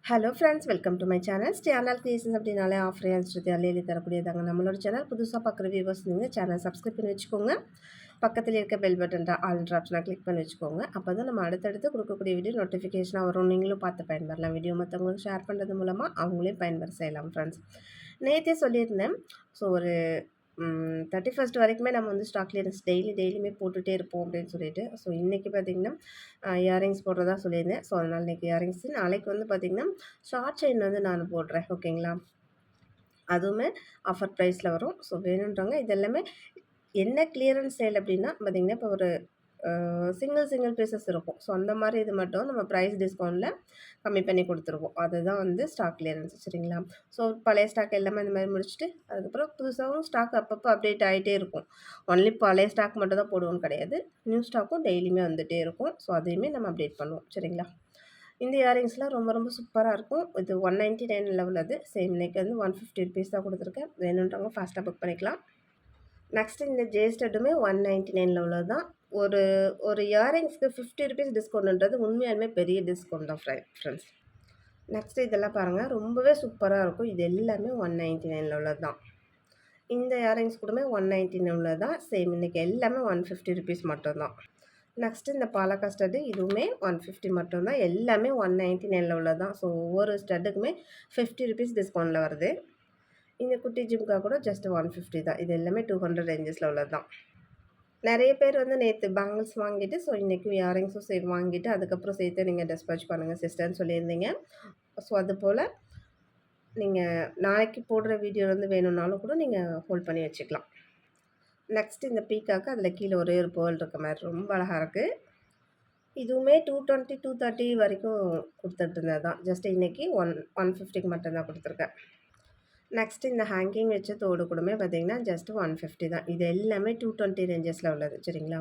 Hello friends, welcome to my channel. Channel creations அப்படின்னாலே offer ஸ்ருதி அள்ளி தரக்கூடியதாங்க நம்மளோட சேனல். புதுசாக பார்க்குற வியூவர்ஸ் நீங்கள் சேனல் சப்ஸ்கிரைப் பண்ணி வச்சுக்கோங்க. பக்கத்தில் இருக்க பெல் பட்டன் ஆல் ஆப்ஷனாக கிளிக் பண்ணி வச்சுக்கோங்க. அப்போ தான் நம்ம அடுத்தடுத்து கொடுக்கக்கூடிய வீடியோ நோட்டிஃபிகேஷனாக வரும். நீங்களும் பார்த்து பயன்பெறலாம். வீடியோ மற்றவங்களுக்கு ஷேர் பண்ணுறது மூலமாக அவங்களையும் பயன்பெற செய்யலாம் ஃப்ரெண்ட்ஸ். நேற்றே சொல்லியிருந்தேன். ஸோ ஒரு 31st வரைக்குமே நம்ம வந்து ஸ்டாக் கிளியரன்ஸ் டெய்லியுமே போட்டுகிட்டே இருப்போம் அப்படின்னு சொல்லிட்டு. ஸோ இன்றைக்கி பார்த்திங்கன்னா இயரிங்ஸ் போடுறதா சொல்லியிருந்தேன். ஸோ அதனால் இன்றைக்கி இயரிங்ஸு, நாளைக்கு வந்து பார்த்திங்கன்னா ஷார்ட் செயின் வந்து நான் போடுறேன். ஓகேங்களா? அதுவுமே ஆஃபர் ப்ரைஸில் வரும். ஸோ வேணுன்றவங்க இதெல்லாமே என்ன கிளியரன்ஸ் சேல் அப்படின்னா பார்த்திங்கன்னா, இப்போ ஒரு சிங்கிள் பீசஸ் இருக்கும். ஸோ அந்த மாதிரி இது மட்டும் நம்ம ப்ரைஸ் டிஸ்கவுண்ட்டில் கம்மி பண்ணி கொடுத்துருவோம். அதுதான் வந்து ஸ்டாக் கிளியரன்ஸ். சரிங்களா? ஸோ பழைய ஸ்டாக் எல்லாமே இந்த மாதிரி முடிச்சுட்டு அதுக்கப்புறம் புதுசாகவும் ஸ்டாக் அப்பப்போ அப்டேட் ஆகிட்டே இருக்கும். ஒன்லி பழைய ஸ்டாக் மட்டும் தான் போடுவோம்னு கிடையாது. நியூ ஸ்டாக்கும் டெய்லியுமே வந்துகிட்டே இருக்கும். ஸோ அதையுமே நம்ம அப்டேட் பண்ணுவோம். சரிங்களா? இந்த இயரிங்ஸ்லாம் ரொம்ப ரொம்ப சூப்பராக இருக்கும். இது 199 உள்ளது. சேம் இன்னைக்கு வந்து 150 ருபீஸ் தான் கொடுத்துருக்கேன். வேணுன்றவங்க ஃபாஸ்ட்டாக புக் பண்ணிக்கலாம். நெக்ஸ்ட் இந்த ஜே ஸ்டட்டுமே 199 உள்ளது தான். ஒரு ஒரு இயரிங்ஸ்க்கு 50 ருபீஸ் டிஸ்கவுண்ட்ன்றது உண்மையாலுமே பெரிய டிஸ்கவுண்ட் தான் ஃப்ரெண்ட்ஸ். நெக்ஸ்ட் இதெல்லாம் பாருங்கள், ரொம்பவே சூப்பராக இருக்கும். இது எல்லாமே 199 உள்ளது தான். இந்த இயரிங்ஸ் கூடமே 199 உள்ளது தான். சேம் இன்றைக்கி எல்லாமே 150 ருபீஸ் மட்டும்தான். நெக்ஸ்ட்டு இந்த பாலக்கா ஸ்டட்டு, இதுவுமே 150 மட்டும்தான். எல்லாமே 199 உள்ளது தான். ஸோ ஒவ்வொரு ஸ்டட்டுக்குமே 50 ருபீஸ் டிஸ்கவுண்ட்டில் வருது. இந்த குட்டி ஜிம்கா கூட ஜஸ்ட் 150 தான். இது எல்லாமே 200 ரேஞ்சஸில் உள்ளது தான். நிறைய பேர் வந்து நேற்று பேங்கிள்ஸ் வாங்கிட்டு, ஸோ இன்றைக்கும் இயரிங்ஸும் வாங்கிட்டு அதுக்கப்புறம் சேர்த்து நீங்கள் டிஸ்பேச் பண்ணுங்கள் சிஸ்டர்னு சொல்லியிருந்தீங்க. ஸோ அதுபோல் நீங்கள் நாளைக்கு போடுற வீடியோ வந்து வேணும்னாலும் கூட நீங்கள் ஹோல்ட் பண்ணி வச்சுக்கலாம். நெக்ஸ்ட் இந்த பீக்காக்கு அதில் கீழே ஒரே ஒரு பேர்ல் இருக்க மாதிரி ரொம்ப அழகாக இருக்குது. இதுவுமே 220 230 வரைக்கும் கொடுத்துட்ருந்தது தான். ஜஸ்ட் இன்றைக்கி 150க்கு மட்டும்தான் கொடுத்துருக்கேன். நெக்ஸ்ட் இந்த ஹேங்கிங் வச்ச தோடு கூடமே பார்த்திங்கன்னா ஜஸ்ட் 150 தான். இது எல்லாமே 220 ரேஞ்சஸில் உள்ளது. சரிங்களா?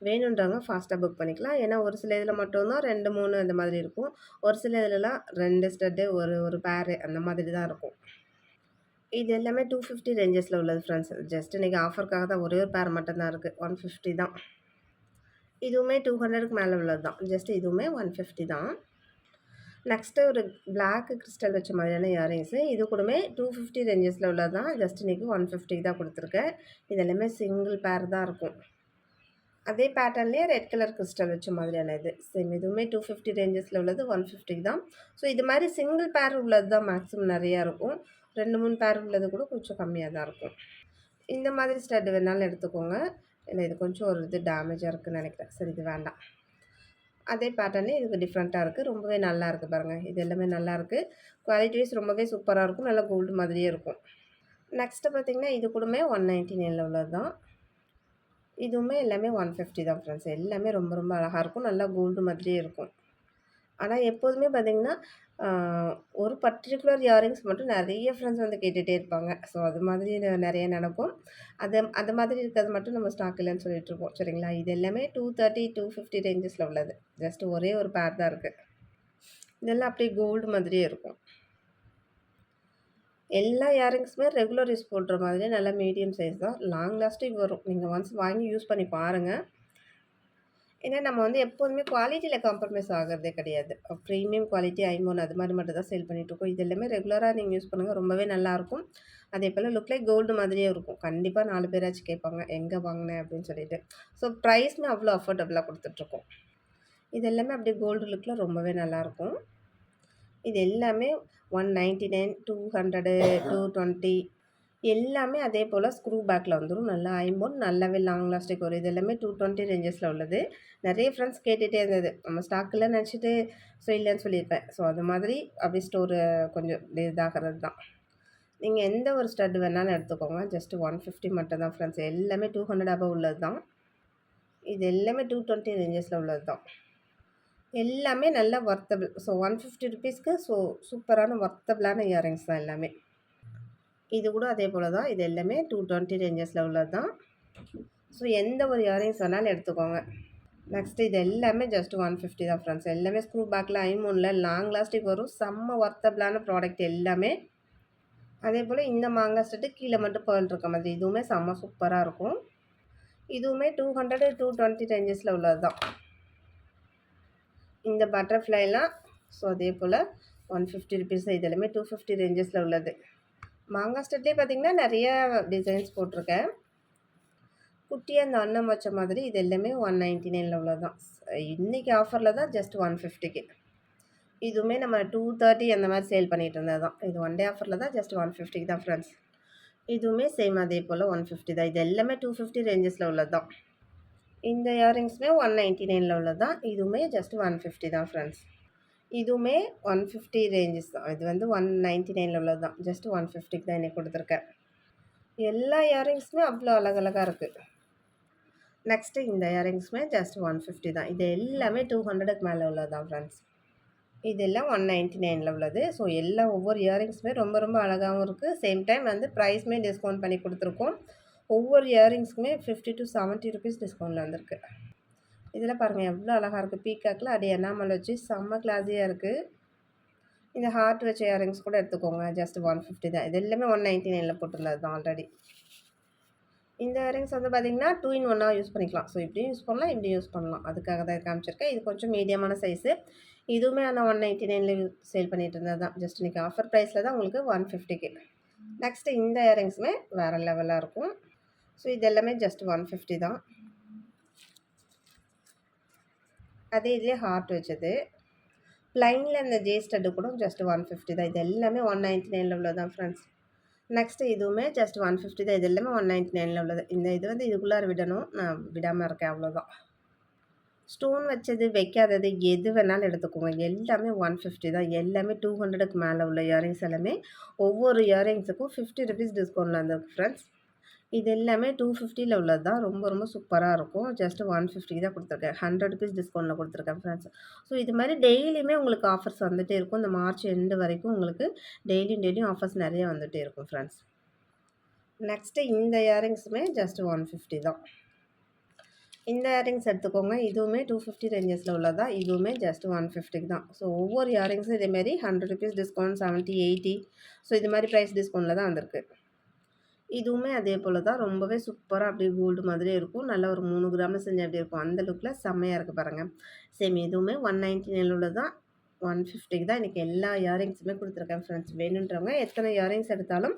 வேணுன்றவங்க ஃபாஸ்ட்டாக புக் பண்ணிக்கலாம். ஏன்னா ஒரு சில இதில் மட்டும்தான் 2 3 அந்த மாதிரி இருக்கும். ஒரு சில இதிலலாம் 2 ஸ்டட்டு ஒரு பேரு அந்த மாதிரி தான் இருக்கும். இது எல்லாமே 250 ரேஞ்சஸில் உள்ளது ஃப்ரெண்ட்ஸ். ஜஸ்ட் இன்றைக்கி ஆஃபருக்காக தான் ஒரே ஒரு பேர் மட்டும்தான் இருக்குது. 150 தான். இதுவுமே 200க்கு மேலே உள்ளது தான். ஜஸ்ட் இதுவுமே 150 தான். நெக்ஸ்ட்டு ஒரு பிளாக் கிறிஸ்டல் வச்ச மாதிரியான இயரிங்ஸு. இது கூடமே 250 ரேஞ்சஸில் உள்ளது தான். ஜஸ்ட் இன்றைக்கி 150 தான் கொடுத்துருக்கேன். இது எல்லாமே சிங்கிள் பேர் தான் இருக்கும். அதே பேட்டர்ன்லேயே ரெட் கலர் கிறிஸ்டல் வச்ச மாதிரியான இது சேம். இதுவுமே 250 ரேஞ்சஸில் உள்ளது 150 தான். ஸோ இது மாதிரி சிங்கிள் பேர் உள்ளது தான் மேக்ஸிமம் நிறையா இருக்கும். 2 3 பேர் உள்ளது கூட கொஞ்சம் கம்மியாக தான் இருக்கும். இந்த மாதிரி ஸ்டட் வேணாலும் எடுத்துக்கோங்க. இல்லை இது கொஞ்சம் ஒரு இது டேமேஜாக இருக்குதுன்னு நினைக்கிறேன். சரி, இது வேண்டாம். அதே பேட்டர்னே இதுக்கு டிஃப்ரெண்ட்டாக இருக்குது. ரொம்பவே நல்லா இருக்குது பாருங்கள். இது எல்லாமே நல்லாயிருக்கு. குவாலிட்டி வைஸ் ரொம்பவே சூப்பராக இருக்கும். நல்லா கோல்டு மாதிரியே இருக்கும். நெக்ஸ்ட்டு பார்த்திங்கன்னா இது கூடமே 199 உள்ளது தான். இதுவுமே எல்லாமே 150 தான் ஃப்ரெண்ட்ஸ். எல்லாமே ரொம்ப ரொம்ப அழகாக இருக்கும். நல்லா கோல்டு மாதிரியே இருக்கும். ஆனால் எப்போதுமே பார்த்திங்கன்னா ஒரு பர்டிகுலர் இயரிங்ஸ் மட்டும் நிறைய ஃப்ரெண்ட்ஸ் வந்து கேட்டுகிட்டே இருப்பாங்க. ஸோ அது மாதிரி நிறைய நடக்கும். அது மாதிரி இருக்கிறது மட்டும் நம்ம ஸ்டாக் இல்லைன்னு சொல்லிட்டுருப்போம். சரிங்களா? இது எல்லாமே 230 250 ரேஞ்சஸில் உள்ளது. ஜஸ்ட் ஒரே ஒரு பேர் தான் இருக்குது. இதெல்லாம் அப்படியே கோல்டு மாதிரியே இருக்கும். எல்லா இயரிங்ஸுமே ரெகுலர் யூஸ் போடுற மாதிரியே நல்லா மீடியம் சைஸ் தான். லாங் லாஸ்ட்டிங் வரும். நீங்கள் ஒன்ஸ் வாங்கி யூஸ் பண்ணி பாருங்கள். ஏன்னா நம்ம வந்து எப்போதுமே குவாலிட்டியில் காம்ப்ரமைஸ் ஆகிறதே கிடையாது. ப்ரீமியம் குவாலிட்டி ஐமோன் அது மாதிரி மட்டும் தான் சேல் பண்ணிகிட்ருக்கோம். இது எல்லாமே ரெகுலராக நீங்கள் யூஸ் பண்ணுங்கள். ரொம்பவே நல்லாயிருக்கும். அதே போல் லுக் லைக் கோல்டு மாதிரியே இருக்கும். கண்டிப்பாக 4 பேராச்சும் கேட்பாங்க எங்கே வாங்கினேன் அப்படின்னு சொல்லிட்டு. ஸோ ப்ரைஸுமே அவ்வளோ அஃபோர்டபுளாக கொடுத்துட்ருக்கோம். இது எல்லாமே அப்படியே கோல்டு லுக்கில் ரொம்பவே நல்லாயிருக்கும். இது எல்லாமே 199 200 220 எல்லாமே அதே போல் ஸ்க்ரூ பேக்கில் வந்துடும். நல்லா ஐம்போன் நல்லாவே லாங் லாஸ்டிக் வரும். இது எல்லாமே 220 ரேஞ்சஸில் உள்ளது. நிறைய ஃப்ரெண்ட்ஸ் கேட்டுகிட்டே இருந்தது. நம்ம ஸ்டாக்கில் நினச்சிட்டு ஸோ இல்லைன்னு சொல்லியிருப்பேன். ஸோ அது மாதிரி அப்படி ஸ்டோரு கொஞ்சம் இதாகிறது தான். நீங்கள் எந்த ஒரு ஸ்டட் வேணாலும் எடுத்துக்கோங்க. ஜஸ்ட் 150 மட்டும் தான் ஃப்ரெண்ட்ஸ். எல்லாமே 200 அபவ் உள்ளது தான். இது எல்லாமே 220 ரேஞ்சஸில் உள்ளது தான். எல்லாமே நல்லா வர்த்தபிள். ஸோ 150 ருபீஸ்க்கு சூப்பரான வர்த்தபிளான இயரிங்ஸ் தான் எல்லாமே. இது கூட அதே போல் தான். இது எல்லாமே 220 ரேஞ்சஸில் உள்ளது தான். ஸோ எந்த ஒரு இயரிங்ஸ் வேணாலும் எடுத்துக்கோங்க. நெக்ஸ்ட்டு இது எல்லாமே ஜஸ்ட் 150 தான் ஃப்ரெண்ட்ஸ். எல்லாமே ஸ்க்ரூ பேக்கில் ஐமோனில் லாங் லாஸ்டிக் வரும். செம்ம வர்த்தபிளான ப்ராடக்ட் எல்லாமே. அதே போல் இந்த மாங்காய் ஸ்டட்டு கீழே மட்டும் பேர்ல் இருக்க மாதிரி இதுவுமே செம்ம சூப்பராக இருக்கும். இதுவுமே 200 220 ரேஞ்சஸில் உள்ளது தான். இந்த பட்டர்ஃப்ளைலாம் ஸோ அதே போல் ₹150 இது எல்லாமே 250 ரேஞ்சஸில் உள்ளது. மாங்காய் ஸ்டட்லேயே பார்த்தீங்கன்னா நிறைய டிசைன்ஸ் போட்டிருக்கேன். குட்டியாக அந்த அன்னம் வச்ச மாதிரி இது எல்லாமே 199ல் உள்ளதான். இன்றைக்கி ஆஃபரில் தான் ஜஸ்ட் 150க்கு. இதுவுமே நம்ம 230 அந்த மாதிரி சேல் பண்ணிகிட்டு இருந்தது தான். இது ஒன் டே ஆஃபரில் தான் ஜஸ்ட் 150க்கு தான் ஃப்ரெண்ட்ஸ். இதுவுமே சேம் அதே போல் 150 தான். இது எல்லாமே 250 ரேஞ்சஸில் உள்ளது தான். இந்த இயரிங்ஸுமே 199ல் உள்ளது தான். இதுவுமே ஜஸ்ட் 150 தான் ஃப்ரெண்ட்ஸ். இதுவுமே 150 ரேஞ்சஸ் தான். இது வந்து 199ல் உள்ளது தான். ஜஸ்ட் 150க்கு தான் இன்றைக்கி கொடுத்துருக்கேன். எல்லா இயரிங்ஸுமே அவ்வளோ அழகழகாக இருக்குது. நெக்ஸ்ட்டு இந்த இயரிங்ஸுமே ஜஸ்ட் 150 தான். இது எல்லாமே 200க்கு மேலே உள்ளது தான் ஃப்ரெண்ட்ஸ். இதெல்லாம் 199ல் உள்ளது. ஸோ எல்லாம் ஒவ்வொரு இயரிங்ஸுமே ரொம்ப ரொம்ப அழகாகவும் இருக்குது. சேம் டைம் வந்து ப்ரைஸுமே டிஸ்கவுண்ட் பண்ணி கொடுத்துருக்கோம். ஒவ்வொரு இயரிங்ஸுக்குமே 50 to 70 ருபீஸ் டிஸ்கவுண்டில் வந்திருக்கு. இதில் பாருங்கள் எவ்வளோ அழகாக இருக்குது. பீக்காக்கில் அப்படியே எனாமல் வச்சு செம்ம கிளாஸியாக இருக்குது. இந்த ஹார்ட் வச்ச இயரிங்ஸ் கூட எடுத்துக்கோங்க. ஜஸ்ட் 150 தான். இது எல்லாமே 199ல் போட்டிருந்தது தான் ஆல்ரெடி. இந்த இயரிங்ஸ் வந்து பார்த்திங்கன்னா 2 in 1 யூஸ் பண்ணிக்கலாம். ஸோ இப்படியும் யூஸ் பண்ணலாம், இப்படியும் யூஸ் பண்ணலாம். அதுக்காக தான் காமிச்சிருக்கேன். இது கொஞ்சம் மீடியமான சைஸு. இதுவுமே நான் 199ல் சேல் பண்ணிட்டு இருந்தது தான். ஜஸ்ட் இன்றைக்கி ஆஃபர் ப்ரைஸில் தான் உங்களுக்கு 150க்கு. நெக்ஸ்ட்டு இந்த இயரிங்ஸுமே வேறு லெவலாக இருக்கும். ஸோ இது எல்லாமே ஜஸ்ட் 150 தான். அதே இதுலேயே ஹார்ட் வச்சது. ப்ளைனில் இந்த ஜே ஸ்டட்டு கூட ஜஸ்ட் 150 தான். இது எல்லாமே 199ல் உள்ளது தான் ஃப்ரெண்ட்ஸ். நெக்ஸ்ட்டு இதுவுமே ஜஸ்ட் 150 தான். இது எல்லாமே 199ல் உள்ளது. இந்த இது வந்து இதுக்குள்ளார விடணும். நான் விடாமல் இருக்கேன் அவ்வளோதான். ஸ்டோன் வச்சது வைக்காதது எது வேணாலும் எடுத்துக்கோங்க. எல்லாமே 150 தான். எல்லாமே 200க்கு மேலே உள்ள இயரிங்ஸ் எல்லாமே ஒவ்வொரு இயரிங்ஸுக்கும் 50 ருபீஸ் டிஸ்கவுண்டில் வந்திருக்கு ஃப்ரெண்ட்ஸ். இது எல்லாமே 250ல் உள்ளது தான். ரொம்ப ரொம்ப சூப்பராக இருக்கும். ஜஸ்ட் 150க்கு தான் கொடுத்துருக்கேன். 100 ருபீஸ் டிஸ்கவுண்டில் கொடுத்துருக்கேன் ஃப்ரெண்ட்ஸ். ஸோ இது மாதிரி டெய்லியுமே உங்களுக்கு ஆஃபர்ஸ் வந்துகிட்டே இருக்கும். இந்த மார்ச் எண்டு வரைக்கும் உங்களுக்கு டெய்லியும் ஆஃபர்ஸ் நிறைய வந்துகிட்டே இருக்கும் ஃப்ரெண்ட்ஸ். நெக்ஸ்ட்டு இந்த இயரிங்ஸுமே ஜஸ்ட் 150 தான். இந்த இயரிங்ஸ் எடுத்துக்கோங்க. இதுவுமே 250 ரேஞ்சஸில் உள்ளதா. இதுவுமே ஜஸ்ட் 150க்கு தான். ஸோ ஒவ்வொரு இயரிங்ஸும் இதேமாரி 100 ருபீஸ் டிஸ்கவுண்ட், 70, 80 ஸோ இது மாதிரி ப்ரைஸ் டிஸ்கவுண்டில் தான் வந்திருக்கு. இதுவுமே அதே போல் தான். ரொம்பவே சூப்பராக அப்படியே கோல்டு மாதிரியே இருக்கும். நல்லா ஒரு 3 கிராமில் செஞ்சு அப்படி இருக்கும். அந்த லுக்கில் செம்மையாக இருக்குது பாருங்கள். சேம் இதுவுமே 199ல் உள்ளது தான். 150க்கு தான் இன்றைக்கி எல்லா இயரிங்ஸுமே கொடுத்துருக்கேன் ஃப்ரெண்ட்ஸ். வேணுன்றவங்க எத்தனை இயரிங்ஸ் எடுத்தாலும்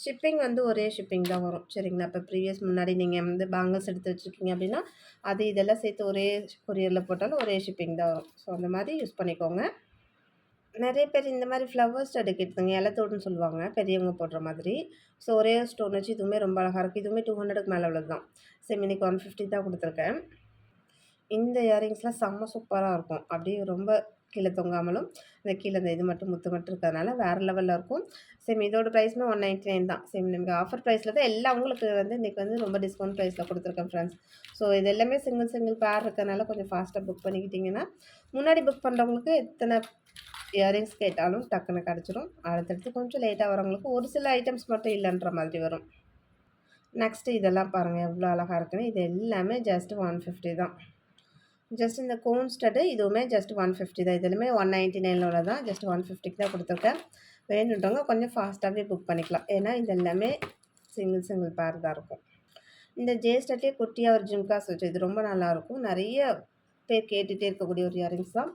ஷிப்பிங் வந்து ஒரே ஷிப்பிங் தான் வரும். சரிங்களா? இப்போ ப்ரீவியஸ் முன்னாடி நீங்கள் வந்து பேங்கிள்ஸ் எடுத்து வச்சுருக்கீங்க அப்படின்னா அது இதெல்லாம் சேர்த்து ஒரே கொரியரில் போட்டாலும் ஒரே ஷிப்பிங் தான் வரும். ஸோ அந்த மாதிரி யூஸ் பண்ணிக்கோங்க. நிறைய பேர் இந்த மாதிரி ஃப்ளவர் ஸ்டட் எடுத்துங்க. இலத்தோடுன்னு சொல்லுவாங்க பெரியவங்க போடுற மாதிரி. ஸோ ஒரே ஸ்டோன் வச்சு இதுவுமே ரொம்ப அழகாக இருக்குது. இதுவுமே 200க்கு மேலே உள்ளது தான். சேம் இன்றைக்கி 150 தான் கொடுத்துருக்கேன். இந்த இயரிங்ஸ்லாம் செம்ம சூப்பராக இருக்கும். அப்படியே ரொம்ப கீழே தொங்காமலும் இந்த கீழே இந்த இது மட்டும் முத்து மட்டும் இருக்கிறதுனால வேறு லெவலில் இருக்கும். சேம் இதோட ப்ரைஸுமே 199 தான். சேம் நமக்கு ஆஃபர் ப்ரைஸில் தான் எல்லாம் உங்களுக்கு வந்து இன்றைக்கி வந்து ரொம்ப டிஸ்கவுண்ட் ப்ரைஸில் கொடுத்துருக்கேன் ஃப்ரெண்ட்ஸ். ஸோ இது எல்லாமே சிங்கிள் பேர் இருக்கிறதுனால கொஞ்சம் ஃபாஸ்ட்டாக புக் பண்ணிக்கிட்டிங்கன்னா முன்னாடி புக் பண்ணுறவங்களுக்கு எத்தனை இயரிங்ஸ் கேட்டாலும் டக்குன்னு கிடச்சிரும். அடுத்தடுத்து கொஞ்சம் லேட்டாக வரவங்களுக்கு ஒரு சில ஐட்டம்ஸ் மட்டும் இல்லைன்ற மாதிரி வரும். நெக்ஸ்ட்டு இதெல்லாம் பாருங்கள் எவ்வளோ அழகாக இருக்குன்னு. இது எல்லாமே ஜஸ்ட் 150 தான். ஜஸ்ட் இந்த கோன் ஸ்டட்டு இதுவுமே ஜஸ்ட் 150 தான். இதுலையுமே 199ல் உள்ளதான். ஜஸ்ட் 150க்கு தான் கொடுத்துருக்கேன். வேணுன்றவங்க கொஞ்சம் ஃபாஸ்ட்டாகவே புக் பண்ணிக்கலாம். ஏன்னா இது எல்லாமே சிங்கிள் பேர் தான் இருக்கும். இந்த ஜே ஸ்டட்லேயே குட்டியாக ஒரு ஜிம்காஸ் வச்சு இது ரொம்ப நல்லாயிருக்கும். நிறைய பேர் கேட்டுகிட்டே இருக்கக்கூடிய ஒரு இயரிங்ஸ் தான்.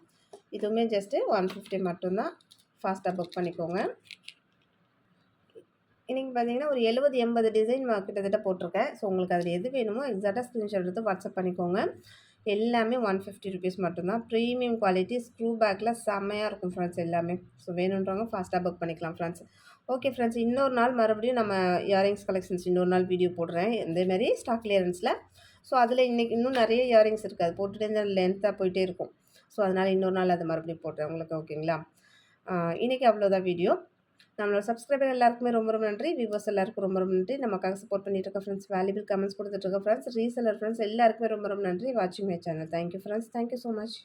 இதுவுமே ஜஸ்ட்டு 150 மட்டும்தான். ஃபாஸ்ட்டாக புக் பண்ணிக்கோங்க. இன்றைக்கி பார்த்தீங்கன்னா ஒரு 70, 80 டிசைன் கிட்டத்தட்ட போட்டிருக்கேன். ஸோ உங்களுக்கு அதில் எது வேணுமோ எக்ஸாக்டாக ஸ்க்ரீன்ஷாட் எடுத்து வாட்ஸ்அப் பண்ணிக்கோங்க. எல்லாமே 150 ருபீஸ் மட்டும்தான். ப்ரீமியம் குவாலிட்டி ஸ்க்ரூ பேக்கில் செம்மையாக இருக்கும் ஃப்ரெண்ட்ஸ் எல்லாமே. ஸோ வேணுன்றவங்க ஃபாஸ்ட்டாக புக் பண்ணிக்கலாம் ஃப்ரெண்ட்ஸ். ஓகே ஃப்ரெண்ட்ஸ், இன்னொரு நாள் மறுபடியும் நம்ம இயரிங்ஸ் கலெக்ஷன்ஸ் இன்னொரு நாள் வீடியோ போடுறேன் இதேமாரி ஸ்டாக் கிளியரன்ஸில். ஸோ அதில் இன்றைக்கி இன்னும் நிறைய இயரிங்ஸ் இருக்குது. அது போட்டுகிட்டே இருந்தால் லென்த்தாக போயிட்டே இருக்கும். ஸோ அதனால் இன்னொரு நாள் அதை மறுபடியும் போடுறேன் உங்களுக்கு. ஓகேங்களா? இன்றைக்கி அவ்வளோதான் வீடியோ. நம்மளோட சப்ஸ்கிரைபர் எல்லாருக்குமே ரொம்ப நன்றி. வியூவர்ஸ் எல்லாருக்கும் ரொம்ப நன்றி. நமக்காக சப்போர்ட் பண்ணிட்டு இருக்க ஃப்ரெண்ட்ஸ், வேல்யூபிள் கமெண்ட்ஸ் கொடுத்துட்டு இருக்க ஃப்ரெண்ட்ஸ், ரீசெல்லர் ஃப்ரெண்ட்ஸ் எல்லாருக்குமே ரொம்ப நன்றி. வாட்சிங் my channel. Thank you friends. Thank you so much.